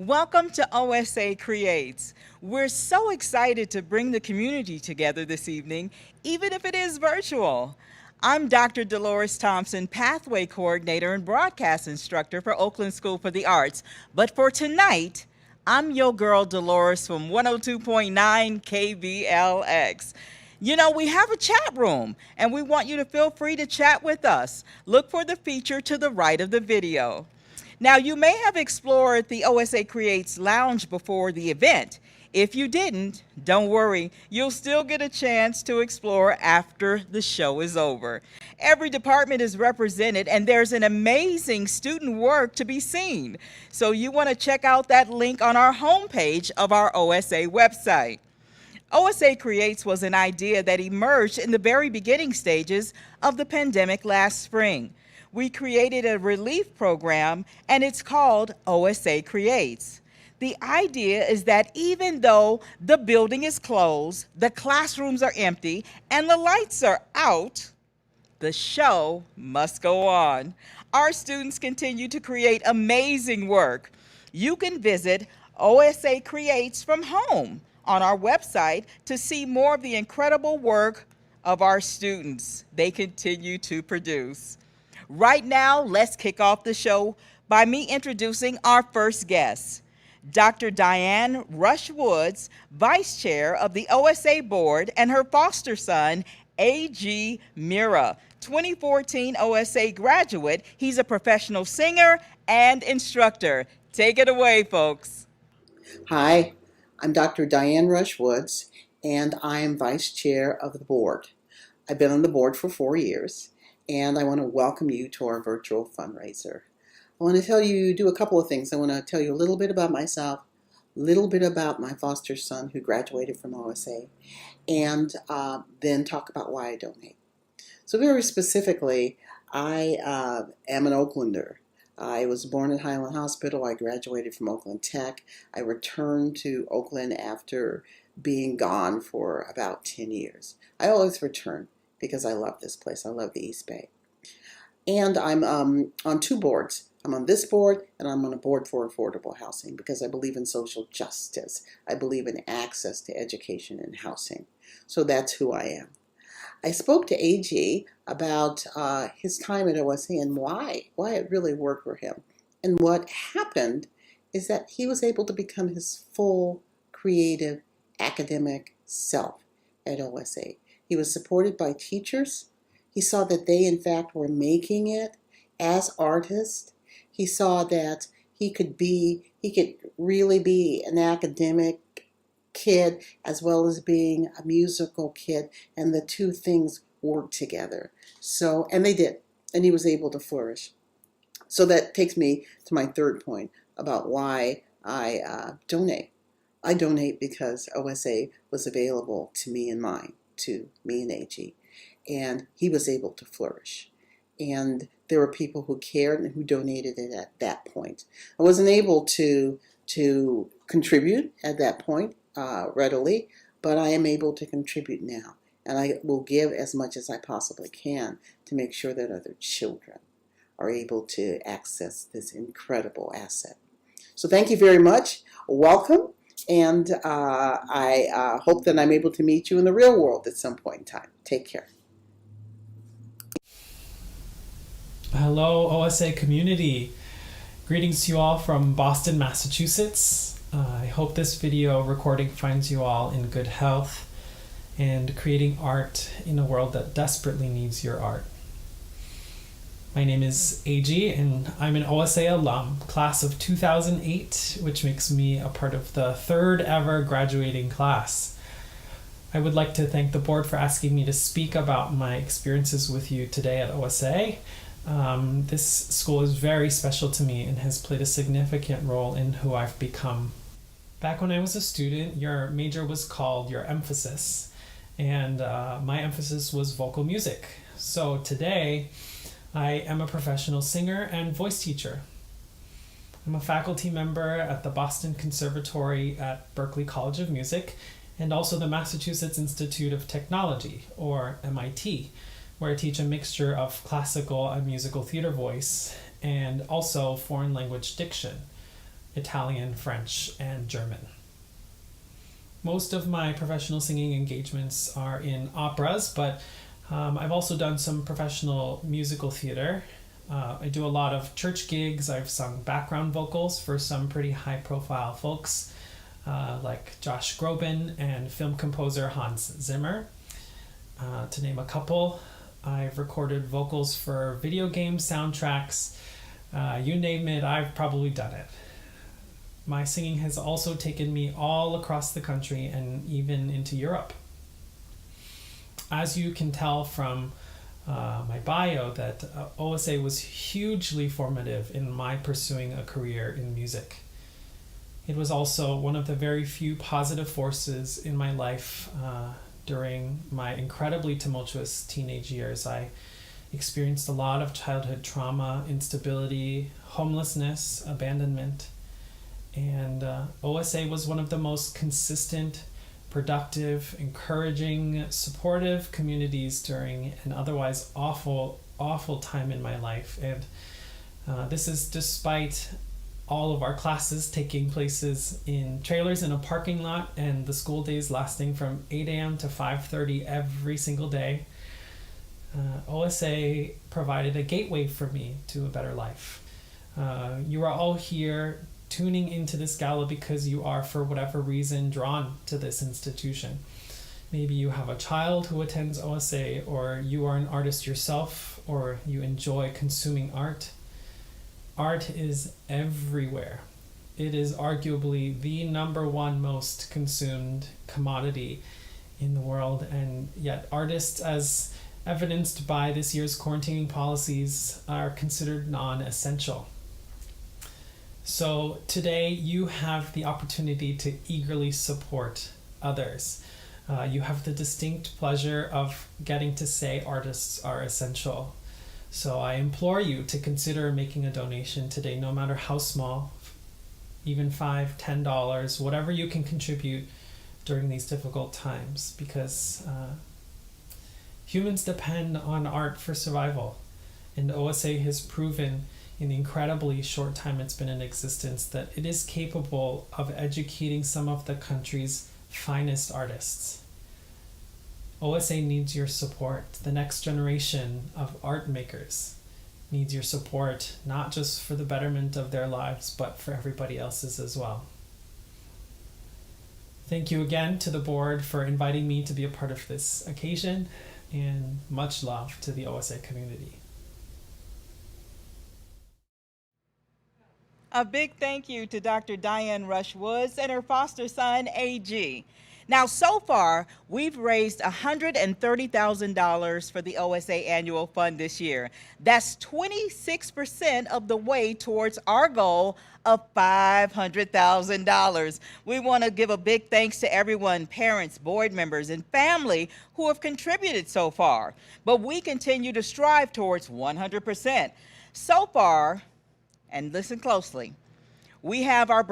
Welcome to OSA Creates. We're so excited to bring the community together this evening, even if it is virtual. I'm Dr. Dolores Thompson, Pathway Coordinator and Broadcast Instructor for Oakland School for the Arts. But for tonight, I'm Yo Girl Delores from 102.9 KBLX. You know, we have a chat room, and we want you to feel free to chat with us. Look for the feature to the right of the video. Now, you may have explored the OSA Creates Lounge before the event. If you didn't, don't worry, you'll still get a chance to explore after the show is over. Every department is represented, and there's an amazing student work to be seen. So you want to check out that link on our homepage of our OSA website. OSA Creates was an idea that emerged in the very beginning stages of the pandemic last spring. We created a relief program, and it's called OSA Creates. The idea is that even though the building is closed, the classrooms are empty, and the lights are out, the show must go on. Our students continue to create amazing work. You can visit OSA Creates from home on our website to see more of the incredible work of our students they continue to produce. Right now, let's kick off the show by me introducing our first guest, Dr. Diane Rush Woods, Vice Chair of the OSA Board, and her foster son, A.G. Mira, 2014 OSA graduate. He's a professional singer and instructor. Take it away, folks. Hi, I'm Dr. Diane Rush Woods, and I am Vice Chair of the Board. I've been on the board for 4 years, and I want to welcome you to our virtual fundraiser. I want to do a couple of things. I want to tell you a little bit about myself, a little bit about my foster son who graduated from OSA, and then talk about why I donate. So very specifically, I am an Oaklander. I was born at Highland Hospital. I graduated from Oakland Tech. I returned to Oakland after being gone for about 10 years. I always return because I love this place. I love the East Bay. And I'm on 2 boards. I'm on this board, and I'm on a board for affordable housing because I believe in social justice. I believe in access to education and housing. So that's who I am. I spoke to AG about his time at OSA and why it really worked for him. And what happened is that he was able to become his full, creative, academic self at OSA. He was supported by teachers. He saw that they, in fact, were making it as artists. He saw that he could really be an academic kid as well as being a musical kid, and the two things worked together. So, and they did, and he was able to flourish. So that takes me to my third point about why I donate. I donate because OSA was available to me and AG, and he was able to flourish. And there were people who cared and who donated it at that point. I wasn't able to contribute at that point readily, but I am able to contribute now. And I will give as much as I possibly can to make sure that other children are able to access this incredible asset. So thank you very much. Welcome. And I hope that I'm able to meet you in the real world at some point in time. Take care. Hello, OSA community. Greetings to you all from Boston, Massachusetts. I hope this video recording finds you all in good health and creating art in a world that desperately needs your art. My name is AG, and I'm an OSA alum, class of 2008, which makes me a part of the 3rd ever graduating class. I would like to thank the board for asking me to speak about my experiences with you today at OSA. This school is very special to me and has played a significant role in who I've become. Back when I was a student, your major was called your emphasis, and my emphasis was vocal music. So today, I am a professional singer and voice teacher. I'm a faculty member at the Boston Conservatory at Berklee College of Music and also the Massachusetts Institute of Technology, or MIT, where I teach a mixture of classical and musical theater voice and also foreign language diction. Italian, French, and German. Most of my professional singing engagements are in operas, but I've also done some professional musical theater. I do a lot of church gigs. I've sung background vocals for some pretty high-profile folks like Josh Groban and film composer Hans Zimmer, to name a couple. I've recorded vocals for video game soundtracks. You name it, I've probably done it. My singing has also taken me all across the country and even into Europe. As you can tell from my bio, that OSA was hugely formative in my pursuing a career in music. It was also one of the very few positive forces in my life during my incredibly tumultuous teenage years. I experienced a lot of childhood trauma, instability, homelessness, abandonment. And OSA was one of the most consistent, productive, encouraging, supportive communities during an otherwise awful time in my life. And this is despite all of our classes taking places in trailers in a parking lot and the school days lasting from 8 a.m. to 5:30 every single day. OSA provided a gateway for me to a better life. You are all here tuning into this gala because you are, for whatever reason, drawn to this institution. Maybe you have a child who attends OSA, or you are an artist yourself, or you enjoy consuming art. Art is everywhere. It is arguably the number one most consumed commodity in the world, and yet artists, as evidenced by this year's quarantining policies, are considered non-essential. So today you have the opportunity to eagerly support others. You have the distinct pleasure of getting to say artists are essential. So I implore you to consider making a donation today, no matter how small, even $5, $10, whatever you can contribute during these difficult times, because humans depend on art for survival. And OSA has proven in the incredibly short time it's been in existence that it is capable of educating some of the country's finest artists. OSA needs your support. The next generation of art makers needs your support, not just for the betterment of their lives, but for everybody else's as well. Thank you again to the board for inviting me to be a part of this occasion, and much love to the OSA community. A big thank you to Dr. Diane Rush Woods and her foster son, AG. Now, so far, we've raised $130,000 for the OSA Annual Fund this year. That's 26% of the way towards our goal of $500,000. We want to give a big thanks to everyone, parents, board members, and family who have contributed so far. But we continue to strive towards 100%. So far, and listen closely, we have our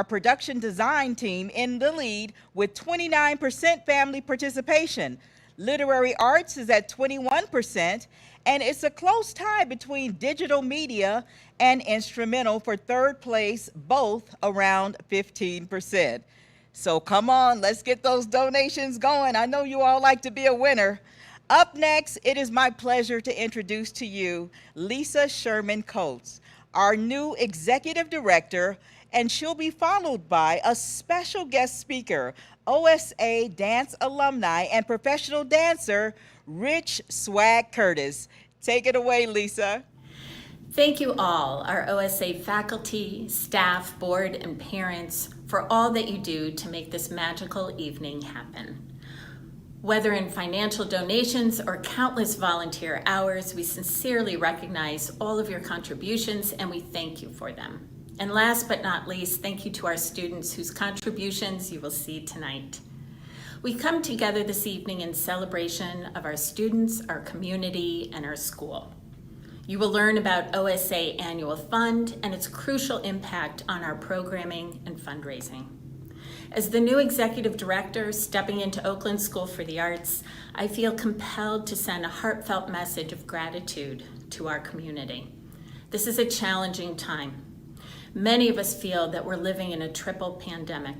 production design team in the lead with 29% family participation. Literary arts is at 21%, and it's a close tie between digital media and instrumental for third place, both around 15%. So come on, let's get those donations going. I know you all like to be a winner. Up next, it is my pleasure to introduce to you Lisa Sherman Coates, our new executive director, and she'll be followed by a special guest speaker, OSA dance alumni and professional dancer, Rich Swag Curtis. Take it away, Lisa. Thank you all, our OSA faculty, staff, board, and parents, for all that you do to make this magical evening happen. Whether in financial donations or countless volunteer hours, we sincerely recognize all of your contributions and we thank you for them. And last but not least, thank you to our students whose contributions you will see tonight. We come together this evening in celebration of our students, our community, and our school. You will learn about OSA Annual Fund and its crucial impact on our programming and fundraising. As the new executive director stepping into Oakland School for the Arts, I feel compelled to send a heartfelt message of gratitude to our community. This is a challenging time. many of us feel that we're living in a triple pandemic.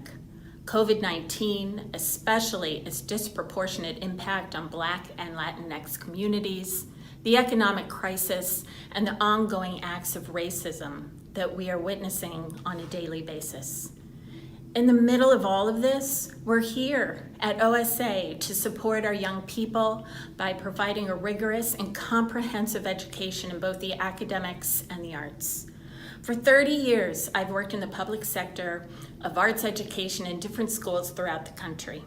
COVID-19, especially its disproportionate impact on Black and Latinx communities, the economic crisis, and the ongoing acts of racism that we are witnessing on a daily basis. In the middle of all of this, we're here at OSA to support our young people by providing a rigorous and comprehensive education in both the academics and the arts. For 30 years, I've worked in the public sector of arts education in different schools throughout the country.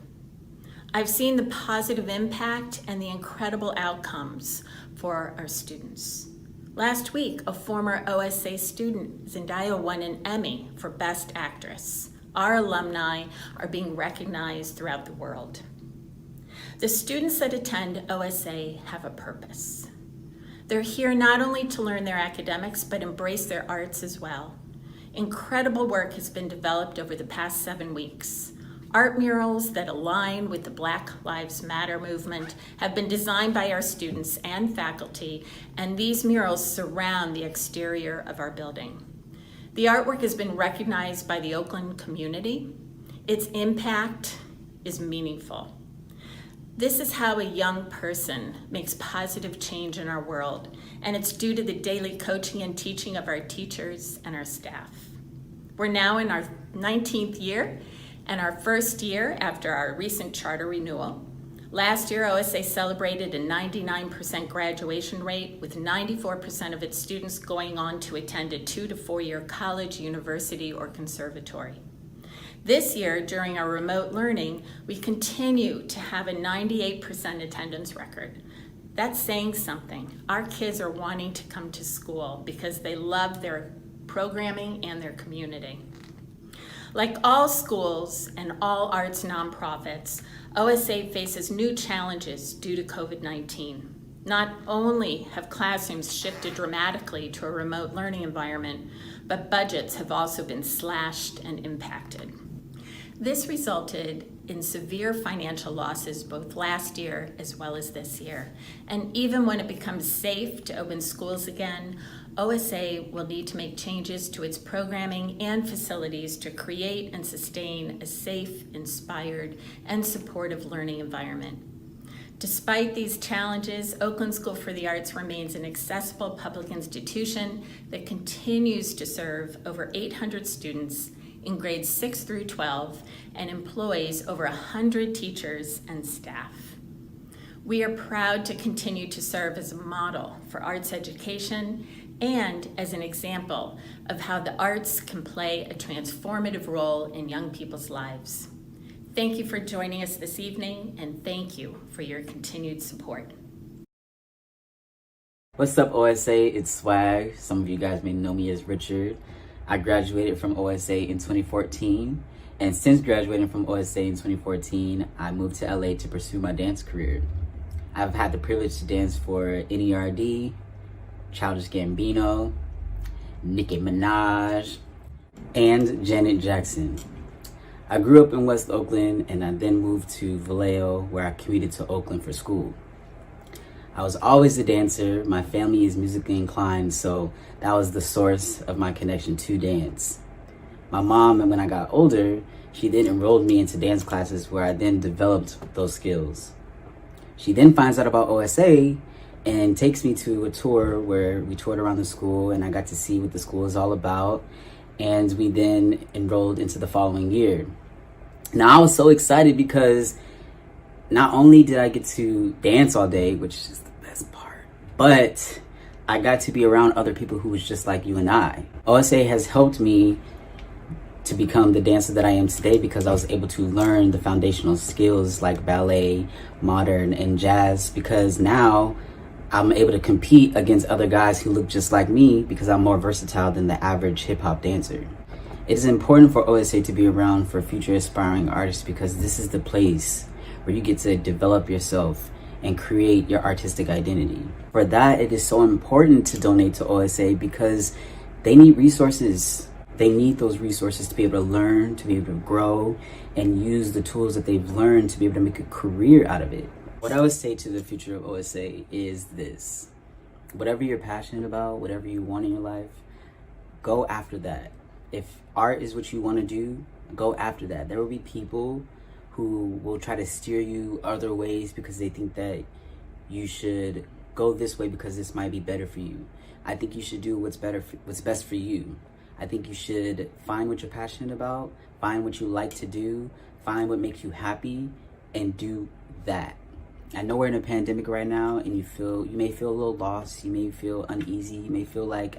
I've seen the positive impact and the incredible outcomes for our students. Last week, a former OSA student, Zendaya, won an Emmy for Best Actress. Our alumni are being recognized throughout the world. The students that attend OSA have a purpose. They're here not only to learn their academics, but embrace their arts as well. Incredible work has been developed over the past 7 weeks. Art murals that align with the Black Lives Matter movement have been designed by our students and faculty, and these murals surround the exterior of our building. The artwork has been recognized by the Oakland community. Its impact is meaningful. This is how a young person makes positive change in our world, and it's due to the daily coaching and teaching of our teachers and our staff. We're now in our 19th year and our first year after our recent charter renewal. Last year, OSA celebrated a 99% graduation rate, with 94% of its students going on to attend a 2 to 4 year college, university, or conservatory. This year, during our remote learning, we continue to have a 98% attendance record. That's saying something. Our kids are wanting to come to school because they love their programming and their community. Like all schools and all arts nonprofits, OSA faces new challenges due to COVID-19. Not only have classrooms shifted dramatically to a remote learning environment, but budgets have also been slashed and impacted. This resulted in severe financial losses both last year as well as this year. And even when it becomes safe to open schools again, OSA will need to make changes to its programming and facilities to create and sustain a safe, inspired, and supportive learning environment. Despite these challenges, Oakland School for the Arts remains an accessible public institution that continues to serve over 800 students in grades 6 through 12 and employs over 100 teachers and staff. We are proud to continue to serve as a model for arts education and as an example of how the arts can play a transformative role in young people's lives. Thank you for joining us this evening, and thank you for your continued support. What's up, OSA? It's Swag. Some of you guys may know me as Richard. I graduated from OSA in 2014, and since graduating from OSA in 2014, I moved to LA to pursue my dance career. I've had the privilege to dance for NERD, Childish Gambino, Nicki Minaj, and Janet Jackson. I grew up in West Oakland, and I then moved to Vallejo, where I commuted to Oakland for school. I was always a dancer. My family is musically inclined, so that was the source of my connection to dance. My mom, when I got older, she then enrolled me into dance classes where I then developed those skills. She then finds out about OSA and takes me to a tour where we toured around the school, and I got to see what the school is all about. And we then enrolled into the following year. Now, I was so excited because not only did I get to dance all day, which is the best part, but I got to be around other people who was just like you and I. OSA has helped me to become the dancer that I am today because I was able to learn the foundational skills like ballet, modern, and jazz, because now I'm able to compete against other guys who look just like me because I'm more versatile than the average hip-hop dancer. It is important for OSA to be around for future aspiring artists because this is the place where you get to develop yourself and create your artistic identity. For that, it is so important to donate to OSA because they need resources. They need those resources to be able to learn, to be able to grow, and use the tools that they've learned to be able to make a career out of it. What I would say to the future of OSA is this: whatever you're passionate about, whatever you want in your life, go after that. If art is what you want to do, go after that. There will be people who will try to steer you other ways because they think that you should go this way because this might be better for you. I think you should do what's best for you. I think you should find what you're passionate about, find what you like to do, find what makes you happy, and do that. I know we're in a pandemic right now, and you may feel a little lost, you may feel uneasy, you may feel like,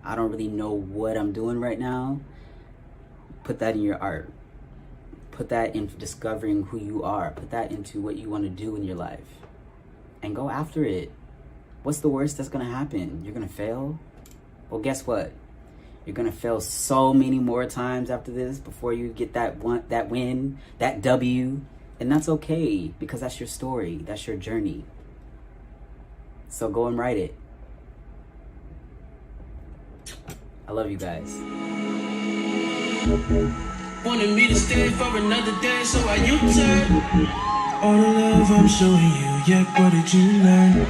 I don't really know what I'm doing right now. Put that in your art. Put that in discovering who you are. Put that into what you want to do in your life. And go after it. What's the worst that's going to happen? You're going to fail? Well, guess what? You're going to fail so many more times after this before you get that win, that W. And that's okay, because that's your story. That's your journey. So go and write it. I love you guys. Wanted me to stay for another day, so I U-turn. All the love I'm showing you, yeah, what did you learn?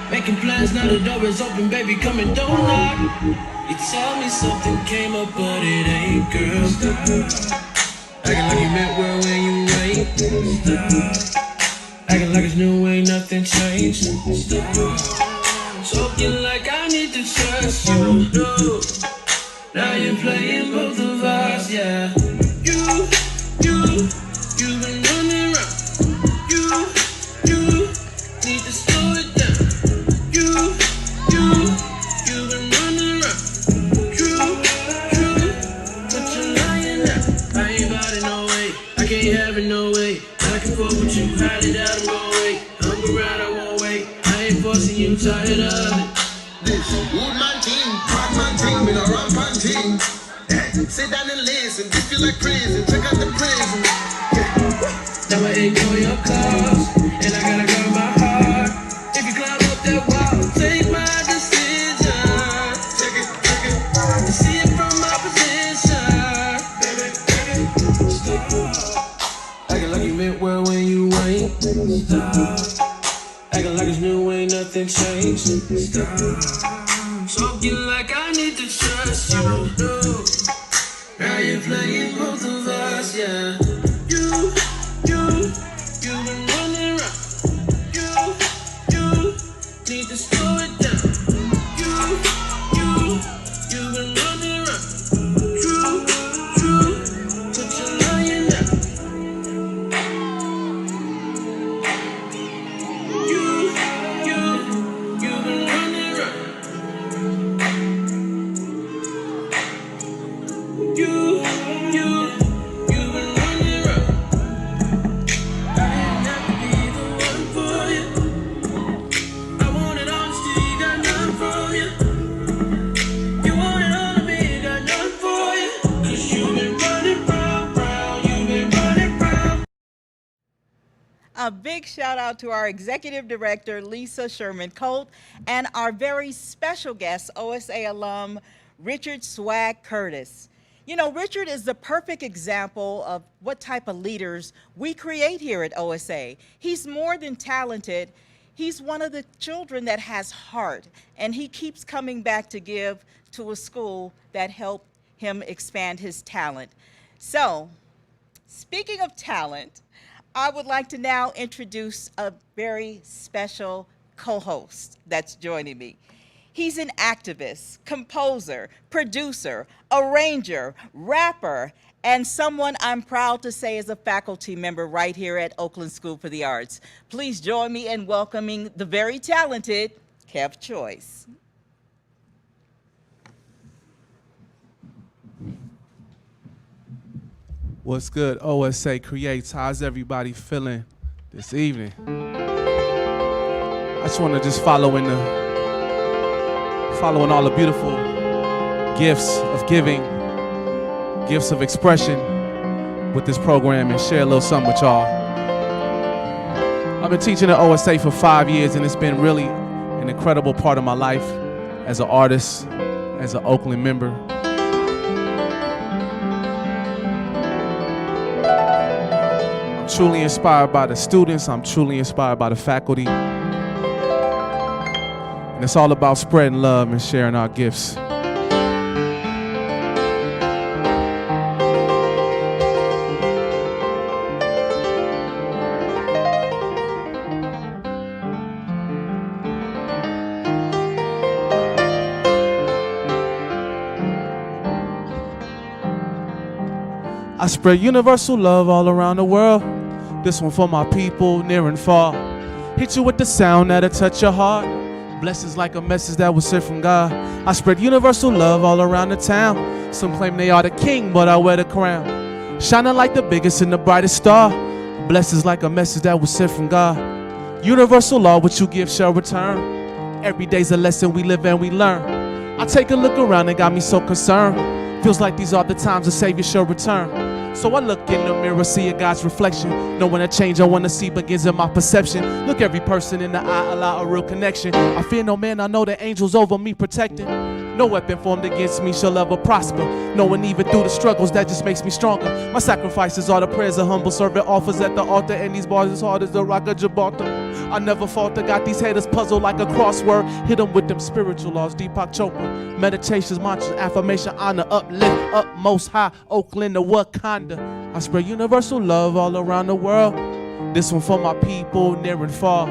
Making plans, now the door is open, baby, come and don't knock. You tell me something came up, but it ain't, girl. Stop. Acting like you meant well when you ain't. Stop. Acting like it's new, ain't nothing changed. Stop. Talking like I need to trust you, no. Now you're playing both of us, yeah. You've been running around. You need to slow it down. You've been running around. But you're lying now. I ain't about it no way. I can't have it no way. I can fuck with you, hide it out, I'm gon' wait. I'm around, I won't wait. I ain't forcing you, tired of it. This wood man team, rock man team, in a rock man team. Sit down and listen, this feel like prison, check out the prison. Now I ignore your calls, and I gotta guard my heart. If you climb up that wall, take my decision. Check it. See it from my position. Baby, stop. Acting like you meant well when you ain't. Stop. Acting like it's new, ain't nothing changed. Stop. Talking like I need to trust you. No. Now you're playing both of us, yeah. You've been running around. You need to slow it down. You've been running around. True, but you're lying now. You've been running around. You've been running around. I ain't have to be the one for you. I wanted honesty, got none from you. You wanted all of me, got none for you. 'Cause you've been running round, you've been running round. A big shout out to our executive director, Lisa Sherman Colt, and our very special guest, OSA alum, Richard Swag Curtis. You know, Richard is the perfect example of what type of leaders we create here at OSA. He's more than talented. He's one of the children that has heart, and he keeps coming back to give to a school that helped him expand his talent. So, speaking of talent, I would like to now introduce a very special co-host that's joining me. He's an activist, composer, producer, arranger, rapper, and someone I'm proud to say is a faculty member right here at Oakland School for the Arts. Please join me in welcoming the very talented Kev Choice. What's good, OSA Creates? How's everybody feeling this evening? I just want to following all the beautiful gifts of giving, gifts of expression with this program and share a little something with y'all. I've been teaching at OSA for 5 years, and it's been really an incredible part of my life as an artist, as an Oakland member. I'm truly inspired by the students. I'm truly inspired by the faculty. And it's all about spreading love and sharing our gifts. I spread universal love all around the world. This one for my people near and far. Hit you with the sound that'll touch your heart. Blessings like a message that was sent from God. I spread universal love all around the town. Some claim they are the king, but I wear the crown. Shining like the biggest and the brightest star. Blessings like a message that was sent from God. Universal law, what you give shall return. Every day's a lesson we live and we learn. I take a look around and got me so concerned. Feels like these are the times the Savior shall return. So I look in the mirror, see a God's reflection. Knowing a change I want to see begins in my perception. Look every person in the eye, allow a real connection. I fear no man, I know the angels over me protecting. No weapon formed against me shall ever prosper. Knowing even through the struggles, that just makes me stronger. My sacrifices are the prayers a humble servant offers at the altar. And these bars as hard as the rock of Gibraltar. I never falter, got these haters puzzled like a crossword. Hit them with them spiritual laws, Deepak Chopra. Meditations, mantras, affirmation, honor, uplift, up most high, Oakland to Wakanda. I spread universal love all around the world. This one for my people near and far.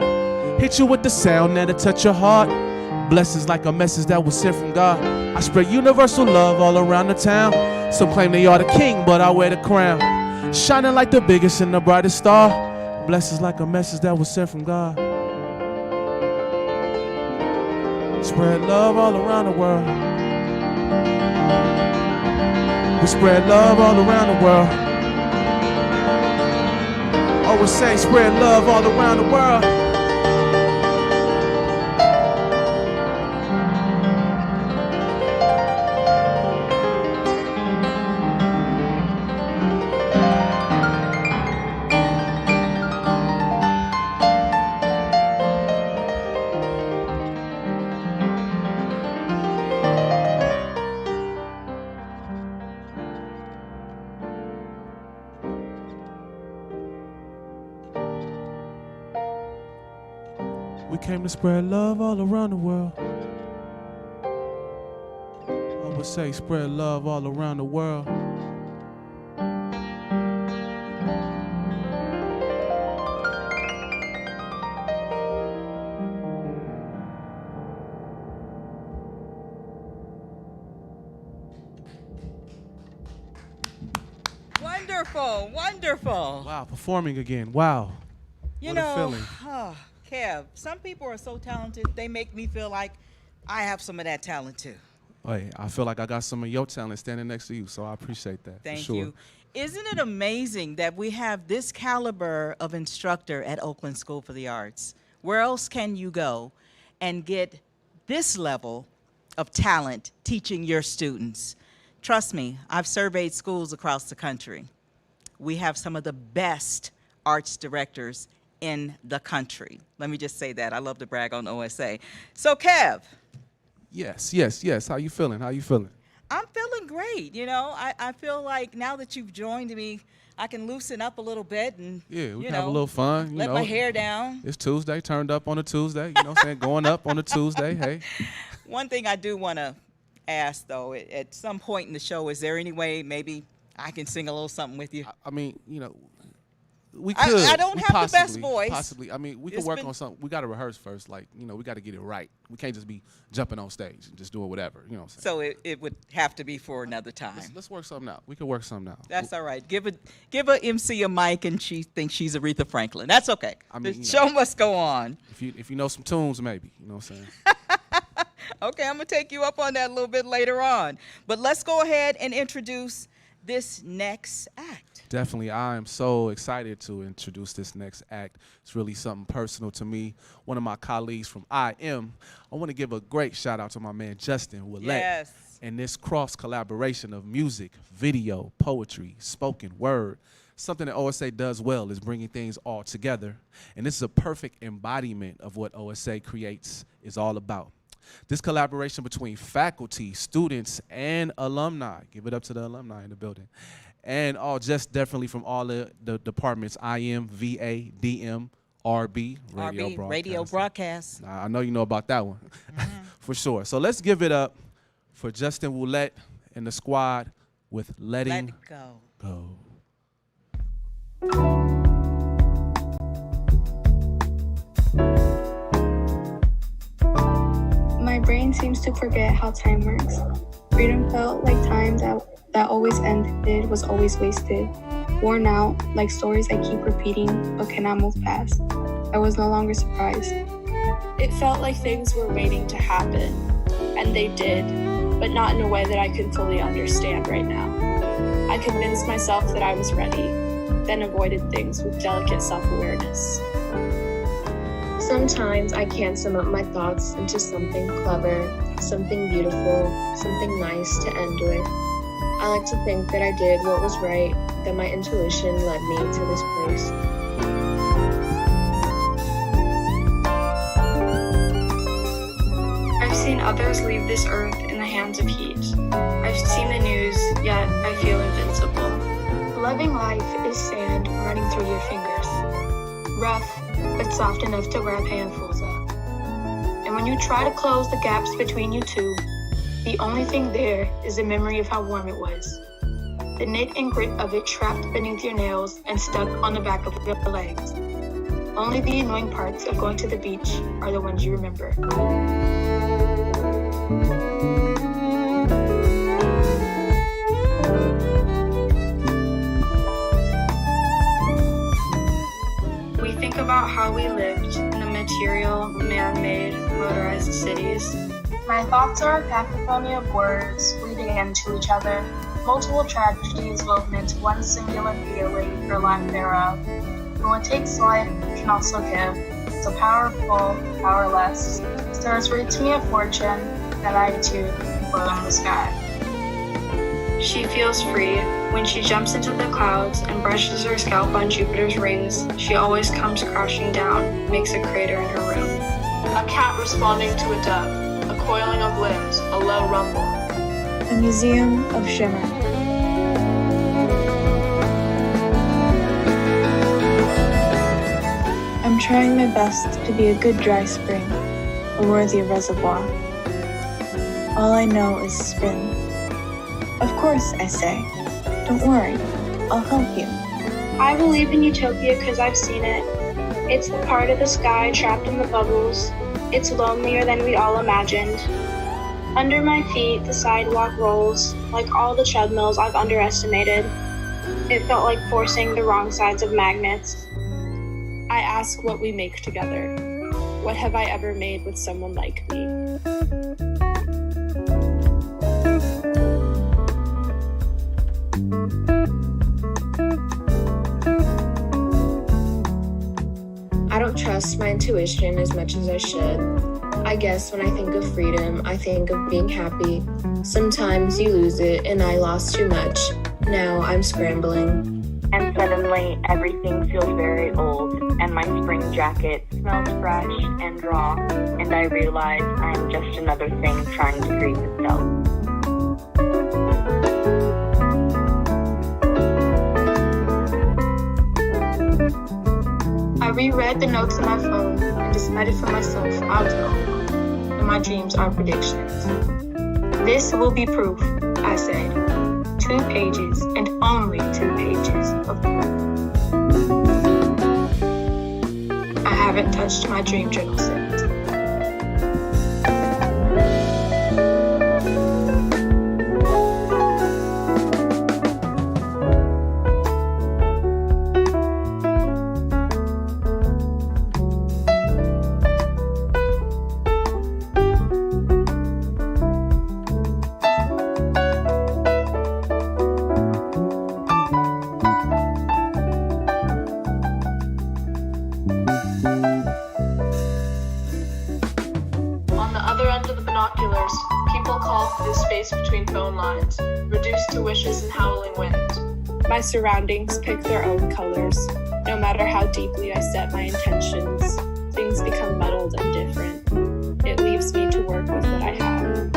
Hit you with the sound that'll touch your heart. Blessings like a message that was sent from God. I spread universal love all around the town. Some claim they are the king, but I wear the crown. Shining like the biggest and the brightest star. Blessings like a message that was sent from God. Spread love all around the world. We spread love all around the world. Always say spread love all around the world. We came to spread love all around the world. I would say spread love all around the world. Wonderful, wonderful. Wow, performing again. Wow. You What a know, feeling. Kev, some people are so talented, they make me feel like I have some of that talent too. Hey, I feel like I got some of your talent standing next to you, so I appreciate that. Thank for sure. you. Isn't it amazing that we have this caliber of instructor at Oakland School for the Arts? Where else can you go and get this level of talent teaching your students? Trust me, I've surveyed schools across the country. We have some of the best arts directors in the country. Let me just say that. I love to brag on OSA. So Kev. Yes. How you feeling? I'm feeling great. You know, I feel like now that you've joined me, I can loosen up a little bit and, Yeah, we can have a little fun. let my hair down. It's Tuesday, turned up on a Tuesday. You know what I'm saying? Going up on a Tuesday, hey. One thing I do want to ask, though, at some point in the show, is there any way maybe I can sing a little something with you? I mean, you know, we could. I don't we have the best voice. Possibly. I mean, we can It's work been- on something. We got to rehearse first. Like, you know, we got to get it right. We can't just be jumping on stage and just doing whatever. You know what I'm saying? So it would have to be for another time. Let's work something out. We can work something out. That's all right. Give a MC a mic and she thinks she's Aretha Franklin. That's okay. I mean, The you show know. must go on. If you know some tunes, maybe. You know what I'm saying? Okay, I'm going to take you up on that a little bit later on. But let's go ahead and introduce this next act. Definitely, I am so excited to introduce this next act. It's really something personal to me. One of my colleagues from I want to give a great shout out to my man Justin Willett. Yes. And this cross collaboration of music, video, poetry, spoken word. Something that OSA does well is bringing things all together. And this is a perfect embodiment of what OSA Creates is all about. This collaboration between faculty, students, and alumni, give it up to the alumni in the building, and all just definitely from all the departments, IM, VA, DM, RB, radio broadcast. I know you know about that one, for sure. So let's give it up for Justin Willett and the squad with Letting Let it go. Go. My brain seems to forget how time works. Freedom felt like time that that always ended was always wasted. Worn out, like stories I keep repeating but cannot move past. I was no longer surprised. It felt like things were waiting to happen, and they did, but not in a way that I could fully understand right now. I convinced myself that I was ready, then avoided things with delicate self-awareness. Sometimes I can sum up my thoughts into something clever, something beautiful, something nice to end with. I like to think that I did what was right, that my intuition led me to this place. I've seen others leave this earth in the hands of heat. I've seen the news, yet I feel invincible. Loving life is sand running through your fingers. Rough, but soft enough to grab handfuls of. And when you try to close the gaps between you two, the only thing there is a memory of how warm it was. The knit and grit of it trapped beneath your nails and stuck on the back of your legs. Only the annoying parts of going to the beach are the ones you remember. We think about how we lived in the material, man-made, motorized cities. My thoughts are a cacophony of words leading into each other, multiple tragedies woven into one singular feeling or lack thereof. And what takes life can also give. So powerful, powerless. Stars read to me a fortune that I too can float on the sky. She feels free. When she jumps into the clouds and brushes her scalp on Jupiter's rings, she always comes crashing down, makes a crater in her room. A cat responding to a dove, a coiling of limbs, a low rumble. A museum of shimmer. I'm trying my best to be a good dry spring, a worthy reservoir. All I know is spin. Of course, I say. Don't worry, I'll help you. I believe in utopia because I've seen it. It's the part of the sky trapped in the bubbles. It's lonelier than we all imagined. Under my feet, the sidewalk rolls, like all the treadmills I've underestimated. It felt like forcing the wrong sides of magnets. I ask what we make together. What have I ever made with someone like me? I don't trust my intuition as much as I should. I guess when I think of freedom, I think of being happy. Sometimes you lose it, and I lost too much. Now I'm scrambling. And suddenly, everything feels very old, and my spring jacket smells fresh and raw, and I realize I'm just another thing trying to grieve itself. I reread the notes on my phone and decided for myself I was wrong, and my dreams are predictions. This will be proof, I said. 2 pages, and only 2 pages of proof. I haven't touched my dream journal since. People call for the space between phone lines, reduced to wishes and howling wind. My surroundings pick their own colors. No matter how deeply I set my intentions, things become muddled and different. It leaves me to work with what I have.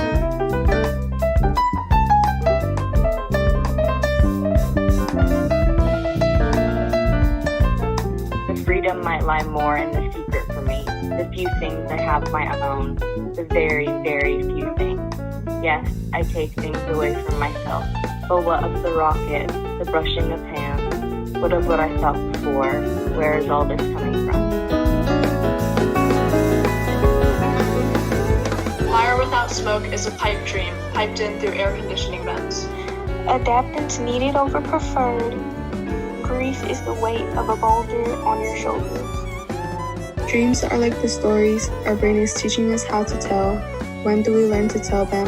The freedom might lie more in the secret for me. The few things I have my own. The very, very few things. Yes, I take things away from myself. But what of the rocket, the brushing of hands? What of what I thought before? Where is all this coming from? Fire without smoke is a pipe dream, piped in through air conditioning vents. Adaptance needed over preferred. Grief is the weight of a boulder on your shoulders. Dreams are like the stories our brain is teaching us how to tell. When do we learn to tell them?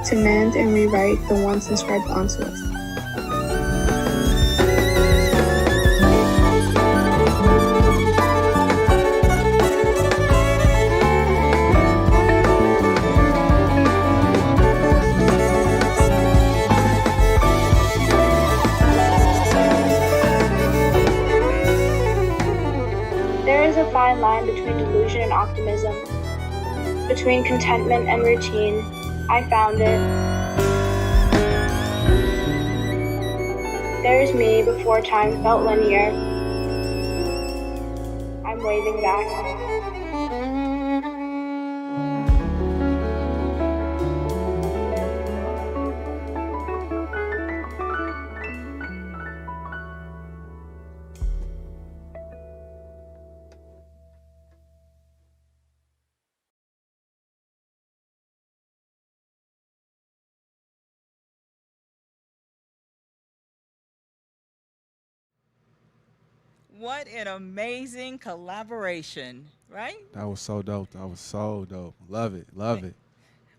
To mend and rewrite the ones inscribed onto us. There is a fine line between delusion and optimism, between contentment and routine. I found it. There's me before time felt linear. I'm waving back. What an amazing collaboration, right? That was so dope. That was so dope. Love it. Love it.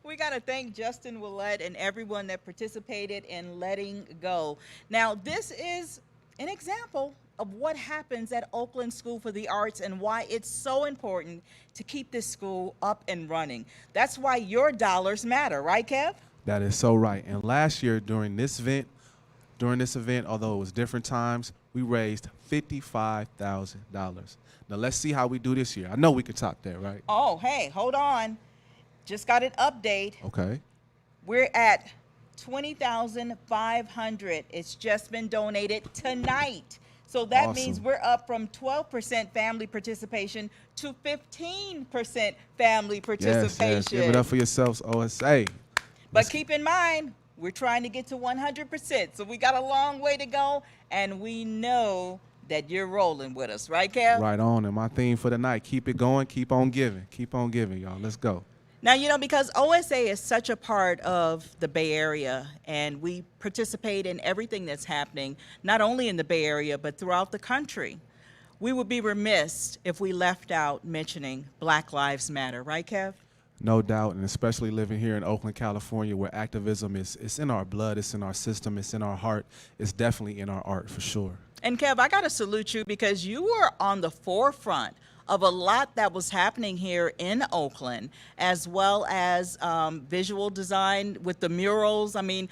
We got to thank Justin Willett and everyone that participated in Letting Go. Now, this is an example of what happens at Oakland School for the Arts and why it's so important to keep this school up and running. That's why your dollars matter, right, Kev? That is so right. And last year during this event, although it was different times, we raised $55,000. Now let's see how we do this year. I know we could top that, right? Oh, hey, hold on. Just got an update. Okay. We're at $20,500. It's just been donated tonight. So that Awesome. means we're up from 12% family participation to 15% family participation. Yes. Give it up for yourselves, OSA. But keep in mind, we're trying to get to 100%. So we got a long way to go, and we know that you're rolling with us, right, Kev? Right on. And my theme for the night, keep it going, keep on giving. Keep on giving, y'all. Let's go. Now, you know, because OSA is such a part of the Bay Area, and we participate in everything that's happening, not only in the Bay Area, but throughout the country, we would be remiss if we left out mentioning Black Lives Matter, right, Kev? No doubt, and especially living here in Oakland, California, where activism is in our blood, it's in our system, it's in our heart, it's definitely in our art for sure. And Kev, I got to salute you because you were on the forefront of a lot that was happening here in Oakland, as well as visual design with the murals. I mean,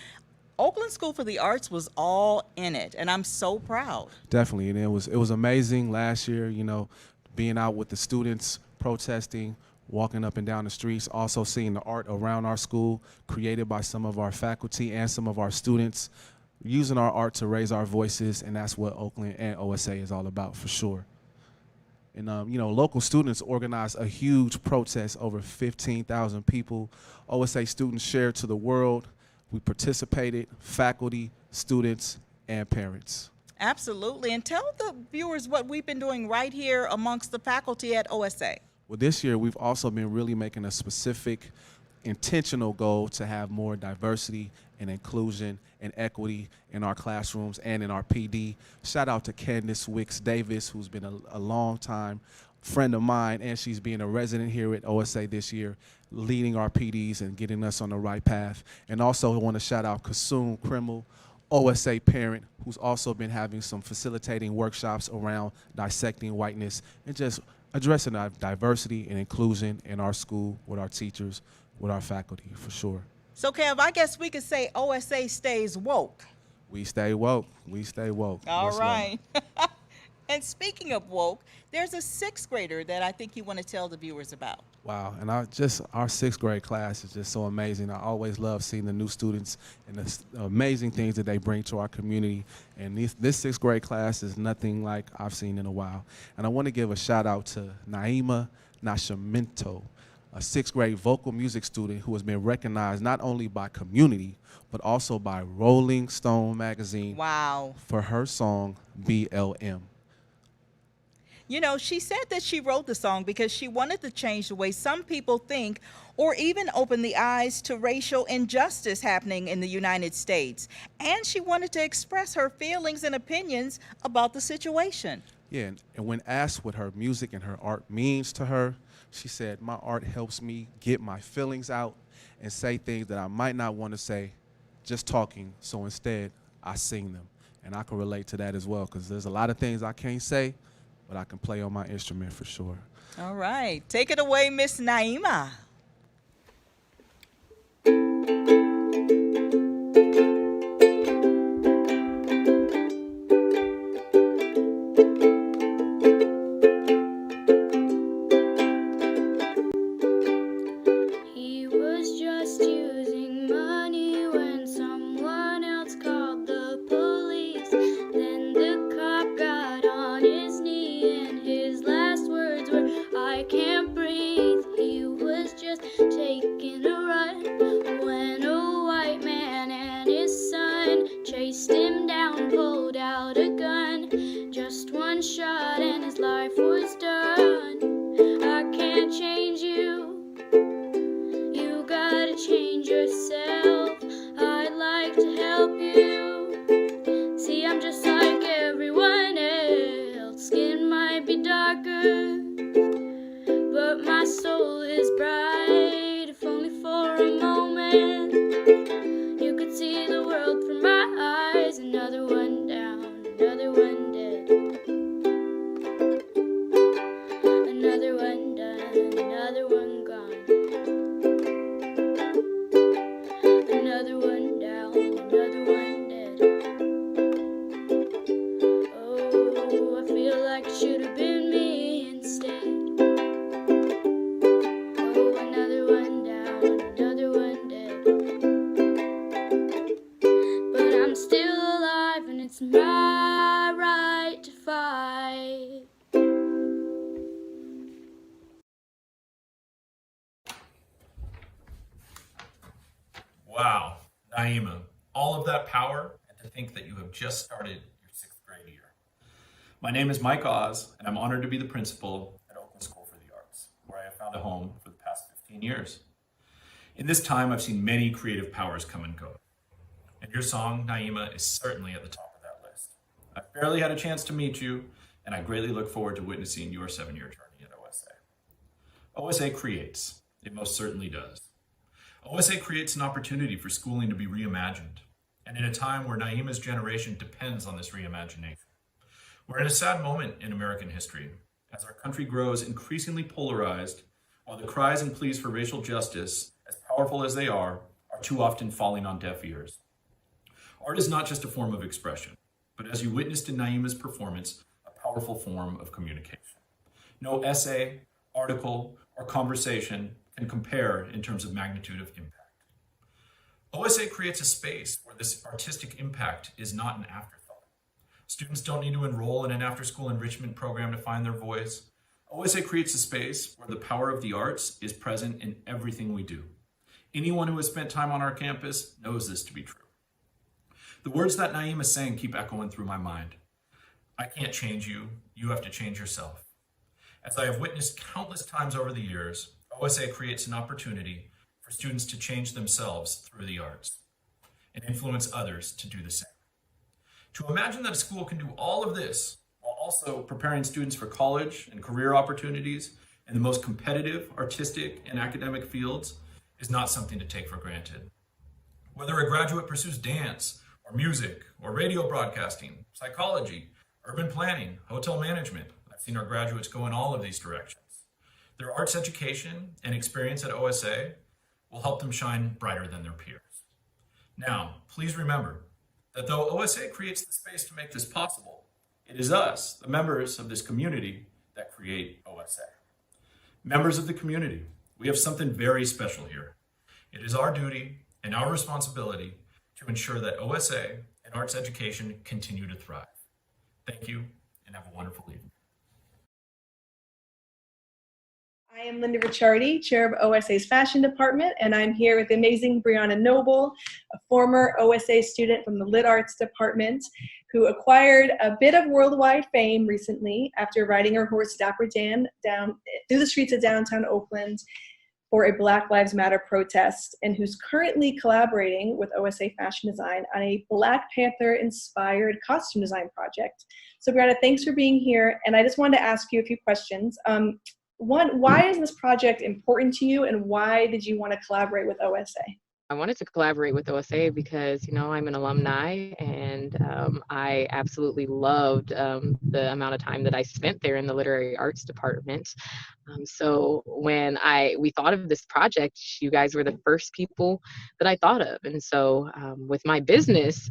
Oakland School for the Arts was all in it, and I'm so proud. Definitely, and it was amazing last year, you know, being out with the students, protesting, walking up and down the streets, also seeing the art around our school created by some of our faculty and some of our students, using our art to raise our voices, and that's what Oakland and OSA is all about for sure. And, you know, local students organized a huge protest, over 15,000 people. OSA students shared to the world. We participated, faculty, students, and parents. Absolutely. And tell the viewers what we've been doing right here amongst the faculty at OSA. Well, this year, we've also been really making a specific, intentional goal to have more diversity and inclusion and equity in our classrooms and in our PD. Shout out to Candace Wicks Davis, who's been a long time friend of mine, and she's being a resident here at OSA this year, leading our PDs and getting us on the right path. And also I want to shout out Kasum Krimmel, OSA parent, who's also been having some facilitating workshops around dissecting whiteness and just addressing our diversity and inclusion in our school with our teachers, with our faculty, for sure. So, Kev, I guess we could say OSA stays woke. We stay woke. We stay woke. All right. And speaking of woke, there's a sixth grader that I think you want to tell the viewers about. Wow, and our sixth grade class is just so amazing. I always love seeing the new students and the amazing things that they bring to our community. And this sixth grade class is nothing like I've seen in a while. And I want to give a shout out to Naima Nascimento, a sixth grade vocal music student who has been recognized not only by community, but also by Rolling Stone magazine. Wow. For her song, BLM. You know, she said that she wrote the song because she wanted to change the way some people think or even open the eyes to racial injustice happening in the United States. And she wanted to express her feelings and opinions about the situation. Yeah, and when asked what her music and her art means to her, she said, my art helps me get my feelings out and say things that I might not want to say just talking. So instead, I sing them. And I can relate to that as well, because there's a lot of things I can't say, but I can play on my instrument for sure. All right. Take it away, Miss Naima. He was just using money when someone else called the police. Then the cop got on his knee and his last words were, I can't breathe. He was just taking a run when a white man and his son chased him down, pulled out a gun. Just one shot and his life was done. I can't change you. You gotta change yourself. I'd like to help you. See, I'm just like everyone else. Skin might be darker, but my soul is bright. If only for a moment you could see the world from my eyes. Another one down, another one dead. Another one done, another one gone. Another one down, another one dead. Oh, I feel like it should have been me instead. Oh, another one down, another one dead. But I'm still alive and it's my right to fight. Wow, Naima, all of that power, and to think that you have just started your 6th grade year. My name is Mike Oz, and I'm honored to be the principal at Oakland School for the Arts, where I have found a home for the past 15 years. In this time, I've seen many creative powers come and go, and your song, Naima, is certainly at the top of that list. I've barely had a chance to meet you, and I greatly look forward to witnessing your 7-year journey at OSA. OSA creates. It most certainly does. OSA creates an opportunity for schooling to be reimagined, and in a time where Naima's generation depends on this reimagination. We're in a sad moment in American history, as our country grows increasingly polarized, while the cries and pleas for racial justice, as powerful as they are too often falling on deaf ears. Art is not just a form of expression, but as you witnessed in Naima's performance, a powerful form of communication. No essay, article, or conversation can compare in terms of magnitude of impact. OSA creates a space where this artistic impact is not an afterthought. Students don't need to enroll in an after-school enrichment program to find their voice. OSA creates a space where the power of the arts is present in everything we do. Anyone who has spent time on our campus knows this to be true. The words that Naima sang keep echoing through my mind. I can't change you, you have to change yourself. As I have witnessed countless times over the years, OSA creates an opportunity for students to change themselves through the arts and influence others to do the same. To imagine that a school can do all of this while also preparing students for college and career opportunities in the most competitive, artistic, and academic fields is not something to take for granted. Whether a graduate pursues dance, or music, or radio broadcasting, psychology, urban planning, hotel management, I've seen our graduates go in all of these directions. Their arts education and experience at OSA will help them shine brighter than their peers. Now, please remember that though OSA creates the space to make this possible, it is us, the members of this community, that create OSA. Members of the community, we have something very special here. It is our duty and our responsibility to ensure that OSA and arts education continue to thrive. Thank you, and have a wonderful evening. I am Linda Ricciardi, chair of OSA's fashion department, and I'm here with the amazing Brianna Noble, a former OSA student from the Lit Arts department, who acquired a bit of worldwide fame recently after riding her horse Dapper Dan down through the streets of downtown Oakland for a Black Lives Matter protest, and who's currently collaborating with OSA Fashion Design on a Black Panther-inspired costume design project. So Brianna, thanks for being here, and I just wanted to ask you a few questions. One, why is this project important to you, and why did you want to collaborate with OSA? I wanted to collaborate with OSA because, you know, I'm an alumni, and I absolutely loved the amount of time that I spent there in the literary arts department. So when we thought of this project, you guys were the first people that I thought of. And so with my business,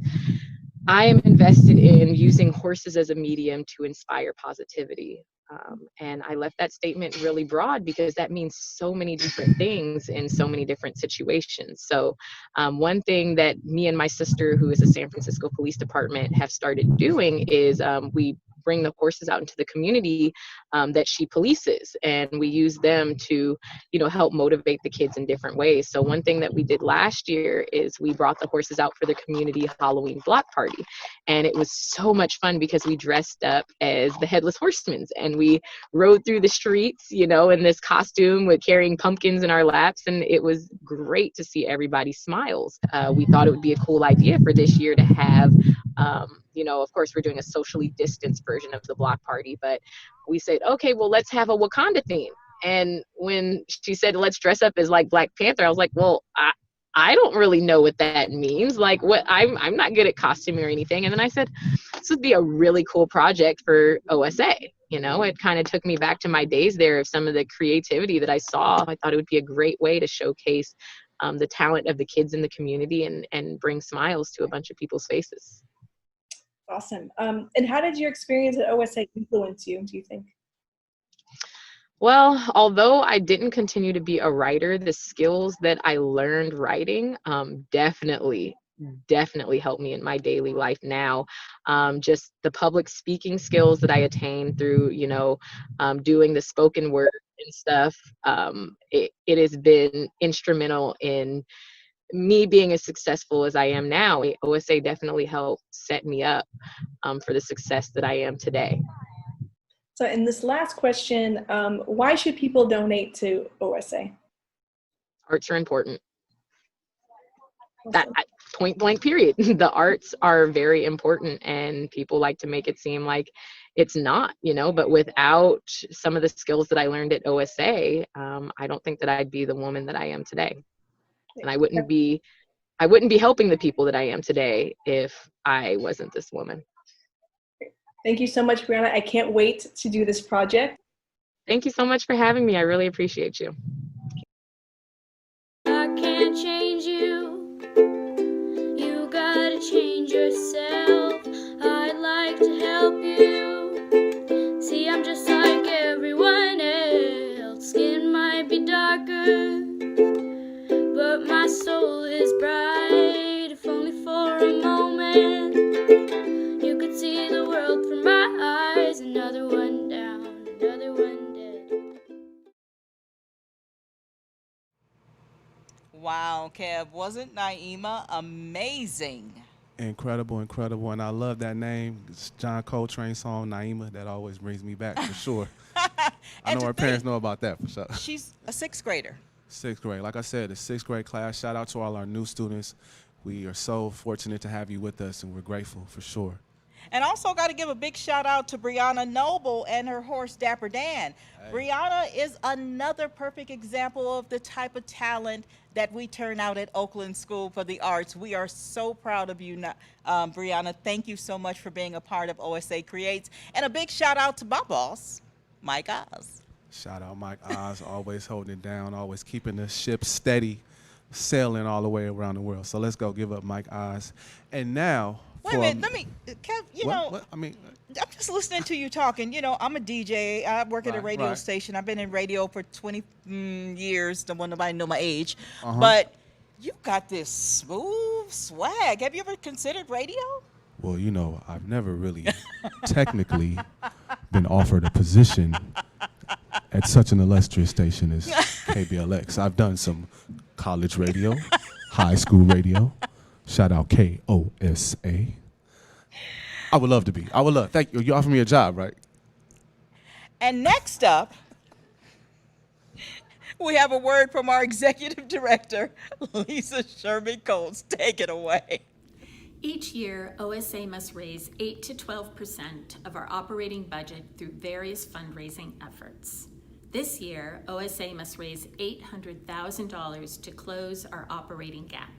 I am invested in using horses as a medium to inspire positivity. And I left that statement really broad because that means so many different things in so many different situations. So one thing that me and my sister, who is a San Francisco Police Department, have started doing is we bring the horses out into the community that she polices, and we use them to, you know, help motivate the kids in different ways. So one thing that we did last year is we brought the horses out for the community Halloween block party, and it was so much fun because we dressed up as the Headless Horsemen, and we rode through the streets, you know, in this costume with carrying pumpkins in our laps, and it was great to see everybody's smiles. We thought it would be a cool idea for this year to have you know, of course, we're doing a socially distanced version of the block party, but we said, okay, well, let's have a Wakanda theme. And when she said, let's dress up as like Black Panther, I was like, well, I don't really know what that means. Like, what I'm not good at costuming or anything. And then I said, this would be a really cool project for OSA. You know, it kind of took me back to my days there of some of the creativity that I saw. I thought it would be a great way to showcase the talent of the kids in the community and bring smiles to a bunch of people's faces. Awesome. And how did your experience at OSA influence you, do you think? Well, although I didn't continue to be a writer, the skills that I learned writing definitely helped me in my daily life now. Just the public speaking skills that I attained through, you know, doing the spoken word and stuff, it has been instrumental in me being as successful as I am now. OSA definitely helped set me up for the success that I am today. So in this last question, why should people donate to OSA? Arts are important. That point blank period. The arts are very important, and people like to make it seem like it's not, you know, but without some of the skills that I learned at OSA, I don't think that I'd be the woman that I am today. And I wouldn't be helping the people that I am today if I wasn't this woman. Thank you so much, Brianna. I can't wait to do this project. Thank you so much for having me. I really appreciate you. I can't change you. You gotta change yourself. I'd like to help you. See, I'm just like everyone else. Skin might be darker, but my soul is bright, if only for a moment. You could see the world from my eyes, another one down, another one dead. Wow, Kev, wasn't Naima amazing? Incredible, incredible. And I love that name. It's John Coltrane's song, Naima. That always brings me back for sure. I know our parents know about that for sure. She's a 6th grader. 6th grade. Like I said, the 6th grade class. Shout out to all our new students. We are so fortunate to have you with us, and we're grateful for sure. And also got to give a big shout out to Brianna Noble and her horse Dapper Dan. Hey. Brianna is another perfect example of the type of talent that we turn out at Oakland School for the Arts. We are so proud of you, Brianna. Thank you so much for being a part of OSA Creates. And a big shout out to my boss, Mike Oz. Shout out Mike Oz, always holding it down, always keeping the ship steady, sailing all the way around the world. So let's go give up Mike Oz. And now, wait a minute, let me, Kev, you know, what? I mean, I'm just listening to you talking. You know, I'm a DJ. I work at a radio station. I've been in radio for 20 years. Don't want nobody to know my age. But you got this smooth swag. Have you ever considered radio? Well, you know, I've never really technically been offered a position at such an illustrious station as KBLX. I've done some college radio, high school radio. Shout out KOSA. I would love to be. I would love. Thank you. You offer me a job, right? And next up, we have a word from our executive director, Lisa Sherman Coles. Take it away. Each year, OSA must raise 8 to 12% of our operating budget through various fundraising efforts. This year, OSA must raise $800,000 to close our operating gap.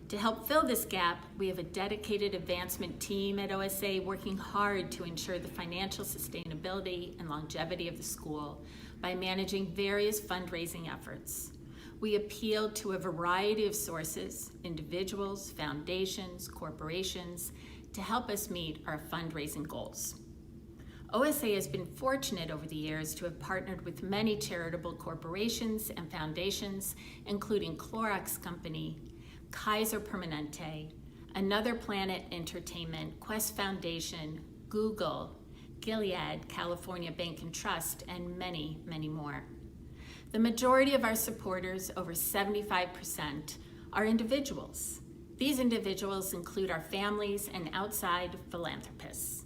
To help fill this gap, we have a dedicated advancement team at OSA working hard to ensure the financial sustainability and longevity of the school by managing various fundraising efforts. We appealed to a variety of sources, individuals, foundations, corporations, to help us meet our fundraising goals. OSA has been fortunate over the years to have partnered with many charitable corporations and foundations, including Clorox Company, Kaiser Permanente, Another Planet Entertainment, Quest Foundation, Google, Gilead, California Bank and Trust, and many, many more. The majority of our supporters, over 75%, are individuals. These individuals include our families and outside philanthropists.